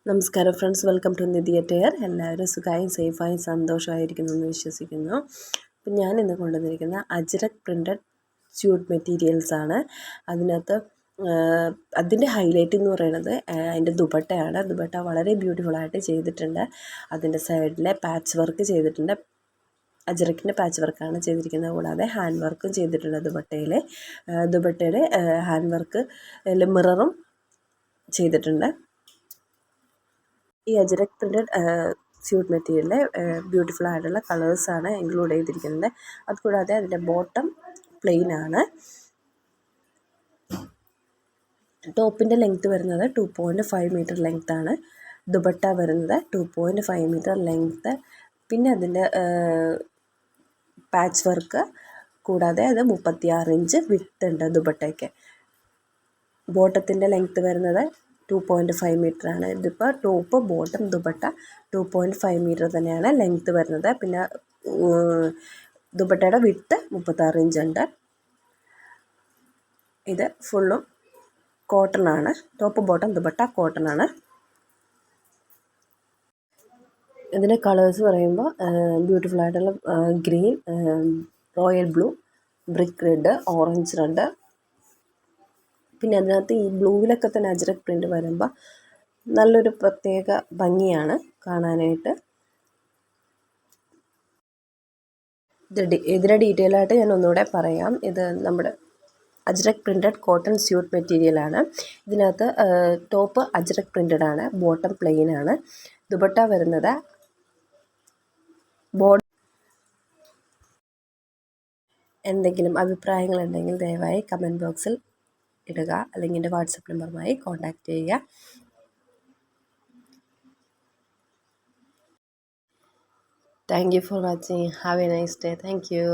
നമസ്കാരം friends, welcome to Nidhi Attire. എല്ലാവരും സുഖമായും സേഫായും സന്തോഷമായിരിക്കുന്നു എന്ന് വിശ്വസിക്കുന്നു. അപ്പം ഞാൻ ഇന്ന് കൊണ്ടുവന്നിരിക്കുന്ന അജ്രക് പ്രിൻറ്റഡ് സ്യൂട്ട് മെറ്റീരിയൽസ് ആണ്. അതിനകത്ത് അതിൻ്റെ ഹൈലൈറ്റ് എന്ന് പറയുന്നത് അതിൻ്റെ ദുപ്പട്ടയാണ്. ദുപ്പട്ട വളരെ ബ്യൂട്ടിഫുള്ളായിട്ട് ചെയ്തിട്ടുണ്ട്. അതിൻ്റെ സൈഡിലെ പാച്ച് വർക്ക് ചെയ്തിട്ടുണ്ട്. അജ്രക്കിൻ്റെ പാച്ച് വർക്കാണ് ചെയ്തിരിക്കുന്നത്. കൂടാതെ ഹാൻഡ് വർക്കും ചെയ്തിട്ടുണ്ട്. ദുപ്പട്ടയുടെ ഹാൻഡ് വർക്ക് മിററും ചെയ്തിട്ടുണ്ട്. ഈ അജ്രക് പ്രിൻറ്റഡ് സ്യൂട്ട് മെറ്റീരിയലിലെ ബ്യൂട്ടിഫുൾ ആയിട്ടുള്ള കളേഴ്സാണ് ഇൻക്ലൂഡ് ചെയ്തിരിക്കുന്നത്. അതുകൂടാതെ അതിൻ്റെ ബോട്ടം പ്ലെയിൻ ആണ്. ടോപ്പിൻ്റെ ലെങ്ത്ത് വരുന്നത് 2.5 മീറ്റർ ലെങ്ത്ത് ആണ്. ദുപ്പട്ട വരുന്നത് 2.5 മീറ്റർ ലെങ്ത്ത്. പിന്നെ അതിൻ്റെ പാച്ച് വർക്ക് കൂടാതെ അത് 36 ഇഞ്ച് വിഡ്ത്ത് ഉണ്ട് ദുപ്പട്ടയ്ക്ക്. ബോട്ടത്തിൻ്റെ ലെങ്ത്ത് വരുന്നത് 2.5 മീറ്റർ ആണ്. ഇതിപ്പോൾ ടോപ്പ് ബോട്ടം ദുപ്പട്ട 2.5 മീറ്റർ തന്നെയാണ് ലെങ്ത്ത് വരുന്നത്. പിന്നെ ദുപ്പട്ടയുടെ വിഡ്ത്ത് 36 ഇഞ്ച് ഉണ്ട്. ഇത് ഫുള്ളും കോട്ടൺ ആണ്. ടോപ്പ് ബോട്ടം ദുപ്പട്ട കോട്ടൺ ആണ്. ഇതിൻ്റെ കളേഴ്സ് പറയുമ്പോൾ ബ്യൂട്ടിഫുൾ ആയിട്ടുള്ള green, royal blue, brick red, orange red. പിന്നെ അതിനകത്ത് ഈ ബ്ലൂവിലൊക്കെ തന്നെ അജ്രക് പ്രിൻ്റ് വരുമ്പോൾ നല്ലൊരു പ്രത്യേക ഭംഗിയാണ് കാണാനായിട്ട്. ഇതിൻ്റെ ഡീറ്റെയിൽ ആയിട്ട് ഞാൻ ഒന്നുകൂടെ പറയാം. ഇത് നമ്മുടെ അജ്രക് പ്രിൻറ്റഡ് കോട്ടൺ സ്യൂട്ട് മെറ്റീരിയലാണ്. ഇതിനകത്ത് ടോപ്പ് അജ്രക് പ്രിൻറ്റഡ് ആണ്, ബോട്ടം പ്ലെയിൻ ആണ്. ദുപ്പട്ട വരുന്നത് എന്തെങ്കിലും അഭിപ്രായങ്ങളുണ്ടെങ്കിൽ ദയവായി കമൻറ്റ് ബോക്സിൽ ഇടുക, അല്ലെങ്കിൽ എൻ്റെ വാട്സപ്പ് നമ്പറുമായി കോൺടാക്റ്റ് ചെയ്യുക. Thank you for watching. Have A nice day. Thank you.